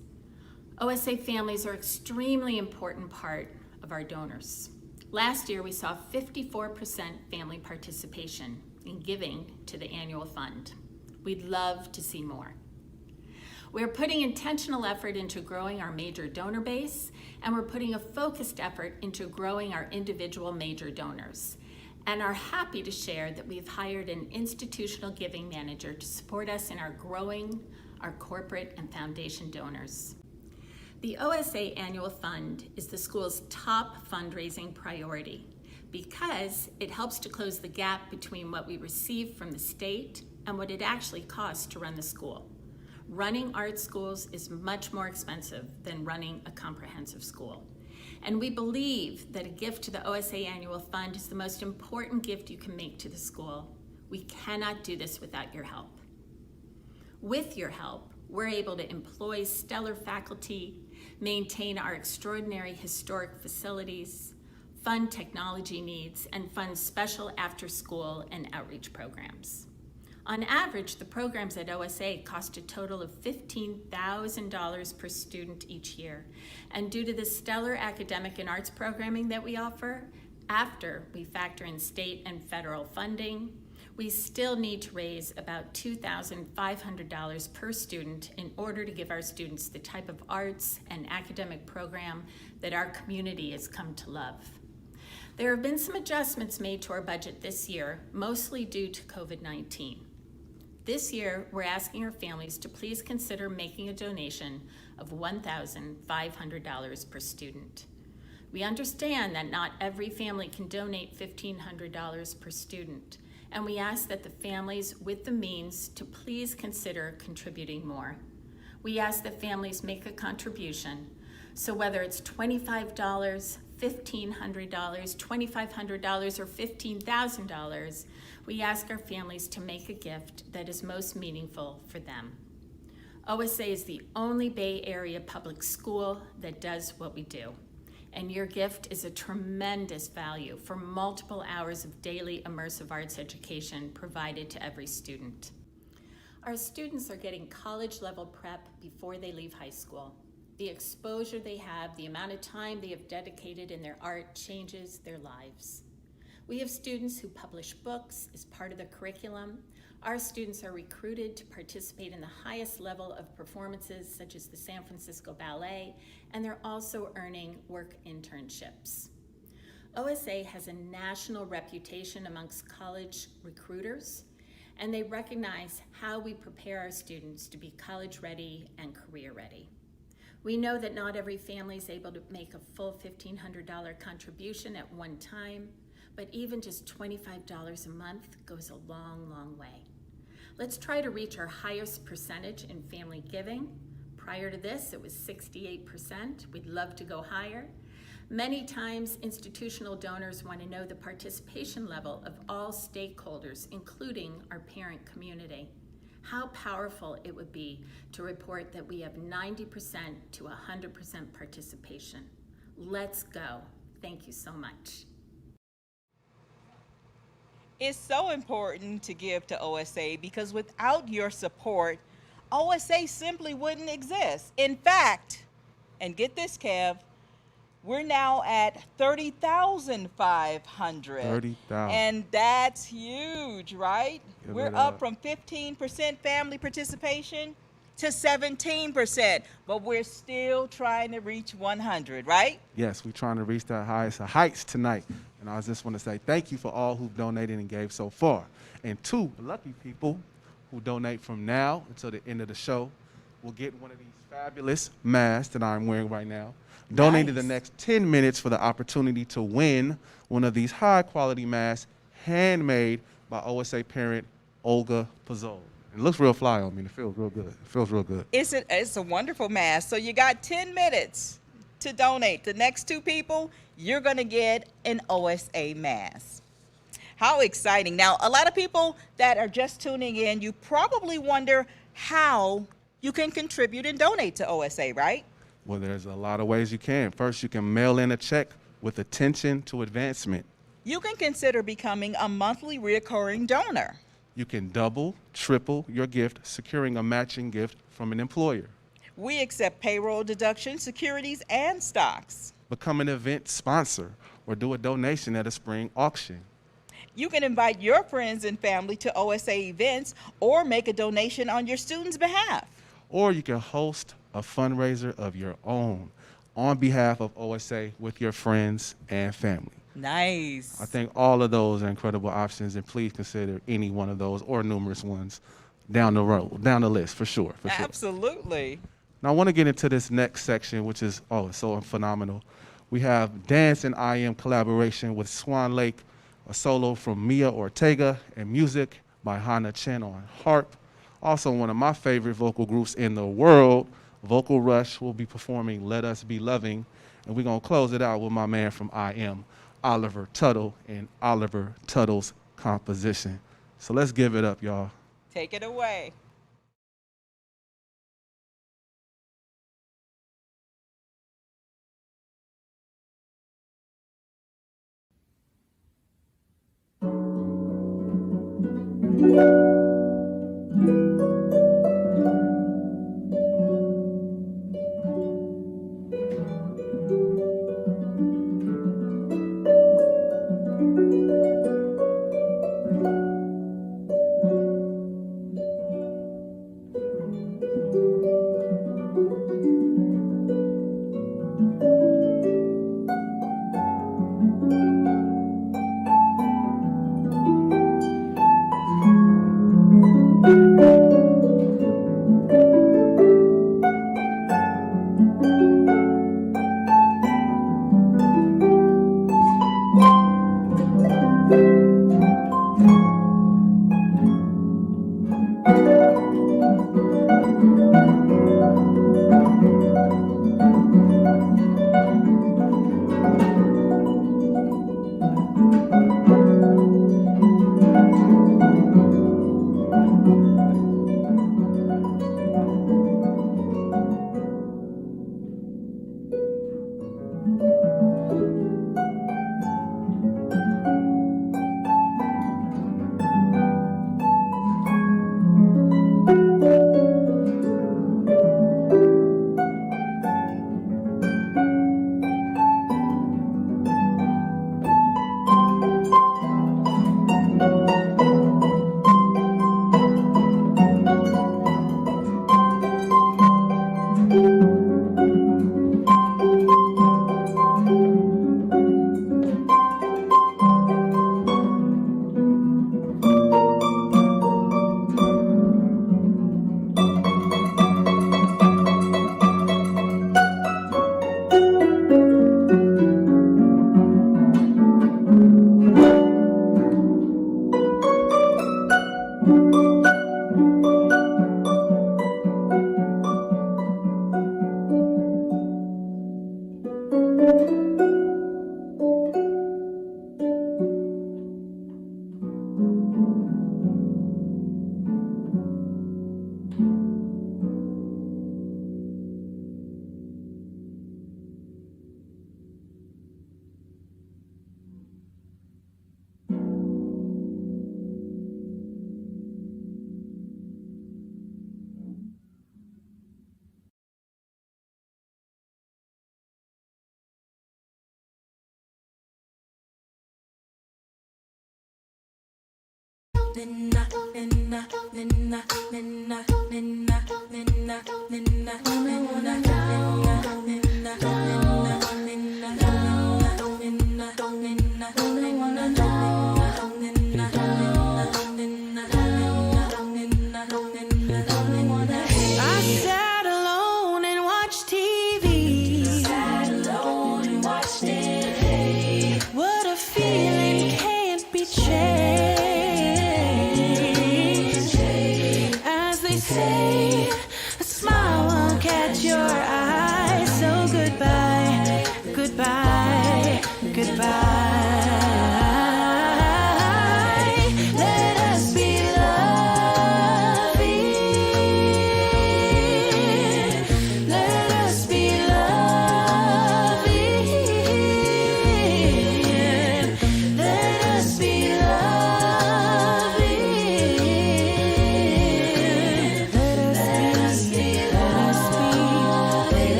OSA families are an extremely important part of our donors. Last year, we saw 54% family participation in giving to the annual fund. We'd love to see more. We're putting intentional effort into growing our major donor base, and we're putting a focused effort into growing our individual major donors, and are happy to share that we've hired an institutional giving manager to support us in our growing our corporate and foundation donors. The OSA Annual Fund is the school's top fundraising priority because it helps to close the gap between what we receive from the state and what it actually costs to run the school. Running art schools is much more expensive than running a comprehensive school. And we believe that a gift to the OSA Annual Fund is the most important gift you can make to the school. We cannot do this without your help. With your help, we're able to employ stellar faculty, maintain our extraordinary historic facilities, fund technology needs, and fund special after-school and outreach programs. On average, the programs at OSA cost a total of $15,000 per student each year. And due to the stellar academic and arts programming that we offer, after we factor in state and federal funding, we still need to raise about $2,500 per student in order to give our students the type of arts and academic program that our community has come to love. There have been some adjustments made to our budget this year, mostly due to COVID-19. This year, we're asking our families to please consider making a donation of $1,500 per student. We understand that not every family can donate $1,500 per student, and we ask that the families with the means to please consider contributing more. We ask that families make a contribution, so whether it's $25, $1,500, $2,500, or $15,000, we ask our families to make a gift that is most meaningful for them. OSA is the only Bay Area public school that does what we do, and your gift is a tremendous value for multiple hours of daily immersive arts education provided to every student. Our students are getting college-level prep before they leave high school. The exposure they have, the amount of time they have dedicated in their art changes their lives. We have students who publish books as part of the curriculum. Our students are recruited to participate in the highest level of performances, such as the San Francisco Ballet, and they're also earning work internships. OSA has a national reputation amongst college recruiters, and they recognize how we prepare our students to be college ready and career ready. We know that not every family is able to make a full $1,500 contribution at one time, but even just $25 a month goes a long, long way. Let's try to reach our highest percentage in family giving. Prior to this, it was 68%. We'd love to go higher. Many times, institutional donors want to know the participation level of all stakeholders, including our parent community. How powerful it would be to report that we have 90% to 100% participation. Let's go. Thank you so much. It's so important to give to OSA because without your support, OSA simply wouldn't exist. In fact, and get this, Kev, we're now at 30,500. 30,000. And that's huge, right? Give We're it up up. from 15% family participation to 17%, but we're still trying to reach 100, right? Yes, we're trying to reach that highest of heights tonight. And I just want to say thank you for all who've donated and gave so far. And two lucky people who donate from now until the end of the show will get one of these fabulous masks that I'm wearing right now. Donate in the next 10 minutes for the opportunity to win one of these high-quality masks handmade by OSA parent Olga Pizzol. It looks real fly on me, and it feels real good. It feels real good. It's a wonderful mask. So you got 10 minutes to donate. The next two people, you're going to get an OSA mask. How exciting. Now, a lot of people that are just tuning in, you probably wonder how you can contribute and donate to OSA, right? Well, there's a lot of ways you can. First, you can mail in a check with attention to advancement. You can consider becoming a monthly recurring donor. You can double, triple your gift, securing a matching gift from an employer. We accept payroll deductions, securities, and stocks. Become an event sponsor or do a donation at a spring auction. You can invite your friends and family to OSA events or make a donation on your students' behalf. Or you can host a fundraiser of your own on behalf of OSA with your friends and family. Nice. I think all of those are incredible options, and please consider any one of those or numerous ones down the road, down the list, for sure. Absolutely. Now I want to get into this next section, which is, it's so phenomenal. We have Dance and I Am collaboration with Swan Lake, a solo from Mia Ortega, and music by Hannah Chen on harp. Also one of my favorite vocal groups in the world, Vocal Rush, will be performing Let Us Be Loving. And we're going to close it out with my man from I Am, Oliver Tuttle, and Oliver Tuttle's composition. So let's give it up, y'all. Take it away.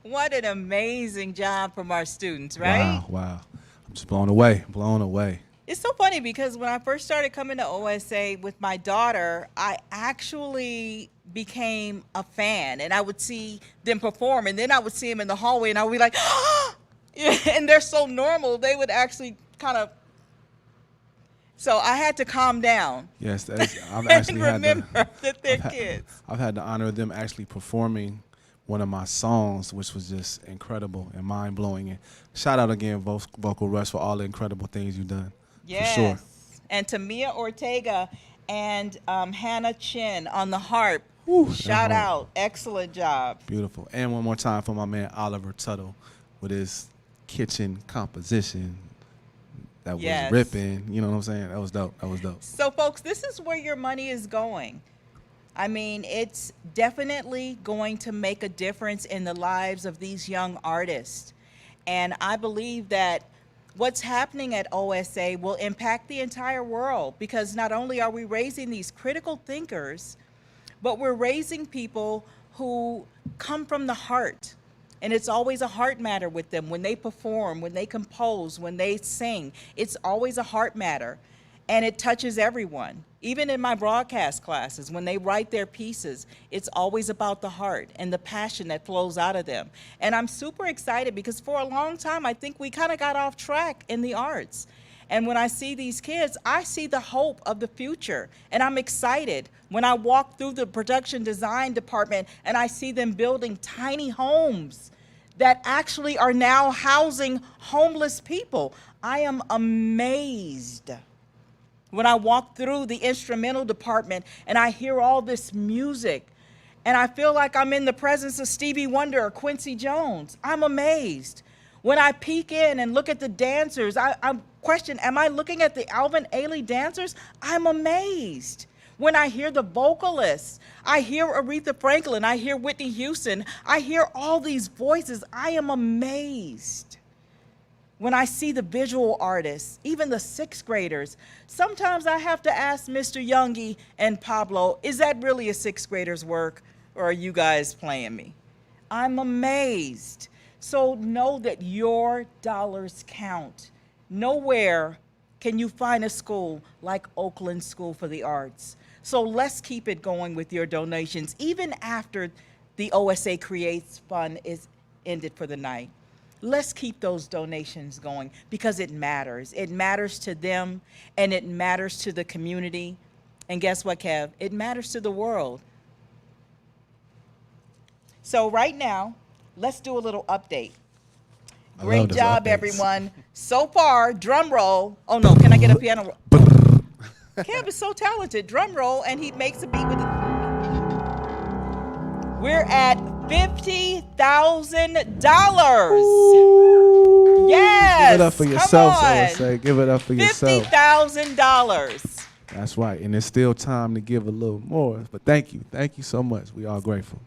What an amazing job from our students, right? Wow. I'm just blown away. It's so funny because when I first started coming to OSA with my daughter, I actually became a fan, and I would see them perform, and then I would see them in the hallway, and I would be like, ah! And they're so normal, they would actually kind of, so I had to calm down. Yes, I've and actually remember that they're I've kids. I've had the honor of them actually performing one of my songs, which was just incredible and mind-blowing. And shout out again, Vocal Rush, for all the incredible things you've done. Yes. For sure. And Tamia Ortega and Hannah Chin on the harp. Shout out. Excellent job. Beautiful. And one more time for my man Oliver Tuttle with his kitchen composition. That was ripping. You know what I'm saying? That was dope. So, folks, this is where your money is going. I mean, it's definitely going to make a difference in the lives of these young artists. And I believe that what's happening at OSA will impact the entire world, because not only are we raising these critical thinkers, but we're raising people who come from the heart. And it's always a heart matter with them when they perform, when they compose, when they sing. It's always a heart matter. And it touches everyone. Even in my broadcast classes, when they write their pieces, it's always about the heart and the passion that flows out of them. And I'm super excited because for a long time, I think we kind of got off track in the arts. And when I see these kids, I see the hope of the future. And I'm excited when I walk through the production design department and I see them building tiny homes that actually are now housing homeless people. I am amazed when I walk through the instrumental department and I hear all this music and I feel like I'm in the presence of Stevie Wonder or Quincy Jones. I'm amazed. When I peek in and look at the dancers, I question, am I looking at the Alvin Ailey dancers? I'm amazed. When I hear the vocalists, I hear Aretha Franklin, I hear Whitney Houston, I hear all these voices, I am amazed. When I see the visual artists, even the sixth graders, sometimes I have to ask Mr. Youngie and Pablo, is that really a sixth grader's work, or are you guys playing me? I'm amazed. So know that your dollars count. Nowhere can you find a school like Oakland School for the Arts. So let's keep it going with your donations, even after the OSA Creates Fund is ended for the night. Let's keep those donations going because it matters. It matters to them and it matters to the community. And guess what, Kev? It matters to the world. So right now, let's do a little update. Great job, everyone. So far, drum roll. Oh no, can I get a piano roll? Kev is so talented. Drum roll, and he makes a beat with it. We're at $50,000. Yes. Give it up for yourself, OSA. Give it up for yourself. $50,000. That's right. And it's still time to give a little more. But thank you. Thank you so much. We are grateful.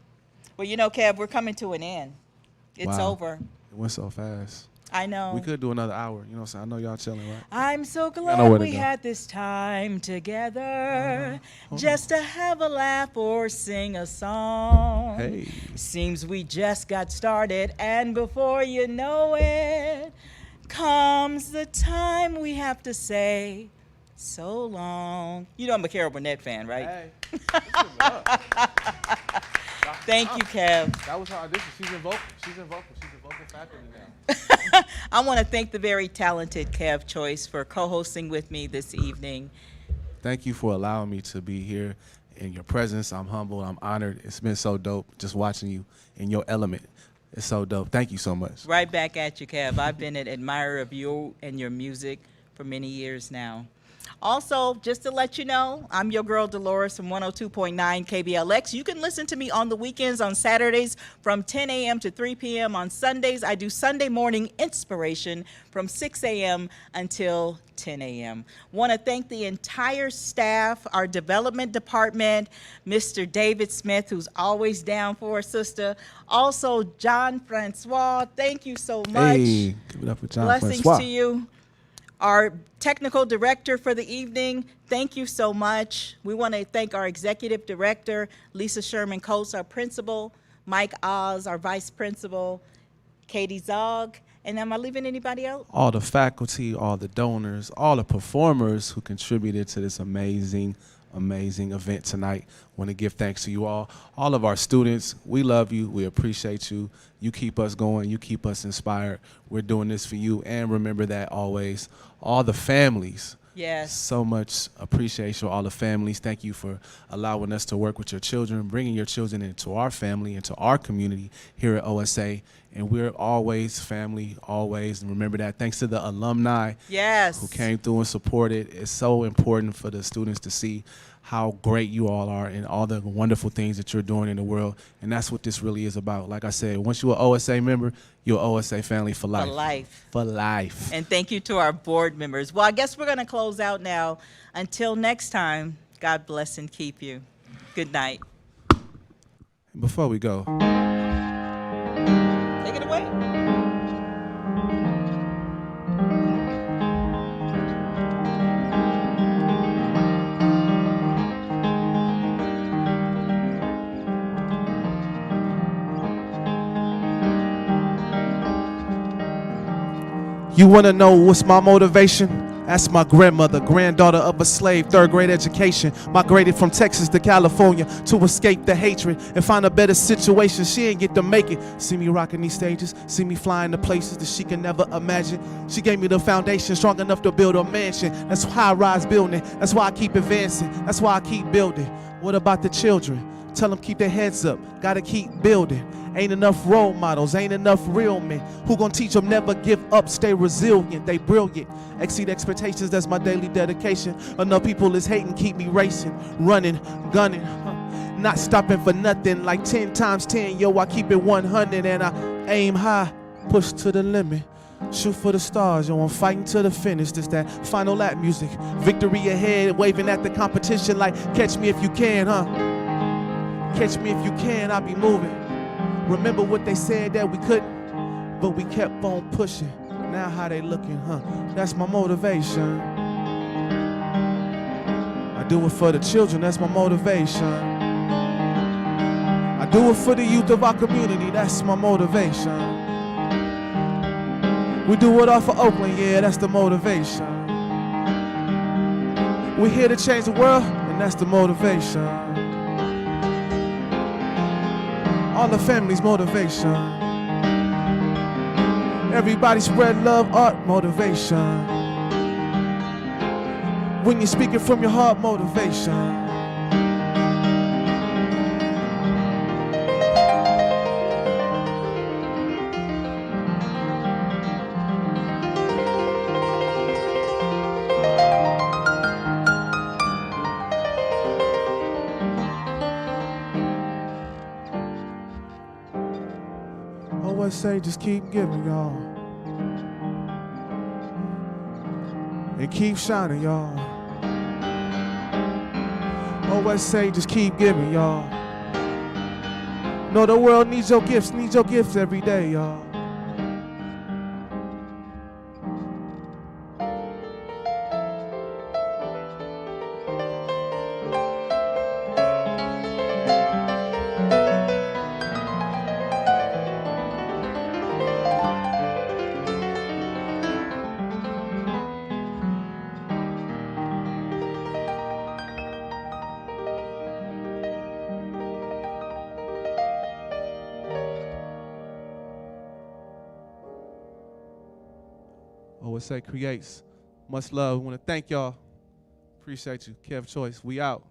Well, you know, Kev, we're coming to an end. It's over. It went so fast. I know. We could do another hour. You know what I'm saying? I know y'all chilling, right? I'm so glad we had this time together just to have a laugh or sing a song. Hey. Seems we just got started, and before you know it, comes the time we have to say so long. You know I'm a Carol Burnett fan, right? Hey. Thank you, Kev. That was her audition. She's in vocal. She's in vocal faculty now. I want to thank the very talented Kev Choice for co-hosting with me this evening. Thank you for allowing me to be here in your presence. I'm humbled. I'm honored. It's been so dope just watching you in your element. It's so dope. Thank you so much. Right back at you, Kev. I've been an admirer of you and your music for many years now. Also, just to let you know, I'm Yo Girl Delores from 102.9 KBLX. You can listen to me on the weekends, on Saturdays from 10 a.m. to 3 p.m. On Sundays, I do Sunday morning inspiration from 6 a.m. until 10 a.m. Want to thank the entire staff, our development department, Mr. David Smith, who's always down for us, sister. Also, John Francois, thank you so much. Hey, give it up for John Blessings Francois. to you. Our technical director for the evening, thank you so much. We want to thank our executive director, Lisa Sherman Coates, our principal, Mike Oz, our vice principal, Katie Zog, and am I leaving anybody out? All the faculty, all the donors, all the performers who contributed to this amazing event tonight. Want to give thanks to you all of our students. We love you. We appreciate you. You keep us going. You keep us inspired. We're doing this for you. And remember that always. All the families. Yes. So much appreciation, all the families. Thank you for allowing us to work with your children, bringing your children into our family, into our community here at OSA. And we're always family, always. And remember that. Thanks to the alumni yes. who came through and supported. It's so important for the students to see how great you all are and all the wonderful things that you're doing in the world. And that's what this really is about. Like I said, once you're an OSA member, you're an OSA family for life. For life. For life. And thank you to our board members. Well, I guess we're going to close out now. Until next time, God bless and keep you. Good night. Before we go, Take it away. you want to know what's my motivation? Ask my grandmother, granddaughter of a slave, 3rd grade education. Migrated from Texas to California to escape the hatred and find a better situation. She ain't get to make it. See me rocking these stages, see me flying to places that she can never imagine. She gave me the foundation strong enough to build a mansion. That's high-rise building. That's why I keep advancing. That's why I keep building. What about the children? Tell them keep their heads up. Gotta keep building. Ain't enough role models, ain't enough real men. Who gon' teach them never give up, stay resilient, they brilliant. Exceed expectations, that's my daily dedication. Enough people is hating, keep me racing, running, gunning. Not stopping for nothing, like 10 times 10, yo, I keep it 100 and I aim high, push to the limit. Shoot for the stars, yo, I'm fighting to the finish. This that final lap music, victory ahead, waving at the competition like catch me if you can, huh? Catch me if you can, I'll be moving. Remember what they said that we couldn't, but we kept on pushing. Now how they looking, huh? That's my motivation. I do it for the children, that's my motivation. I do it for the youth of our community, that's my motivation. We do it all for Oakland, yeah, that's the motivation. We're here to change the world, and that's the motivation. All the family's motivation. Everybody spread love, art, motivation. When you're speaking from your heart, motivation. Always say just keep giving, y'all. And keep shining, y'all. Always say just keep giving, y'all. No, the world needs your gifts every day, y'all. OSA Creates. Much love. We want to thank y'all. Appreciate you. Kev Choice. We out.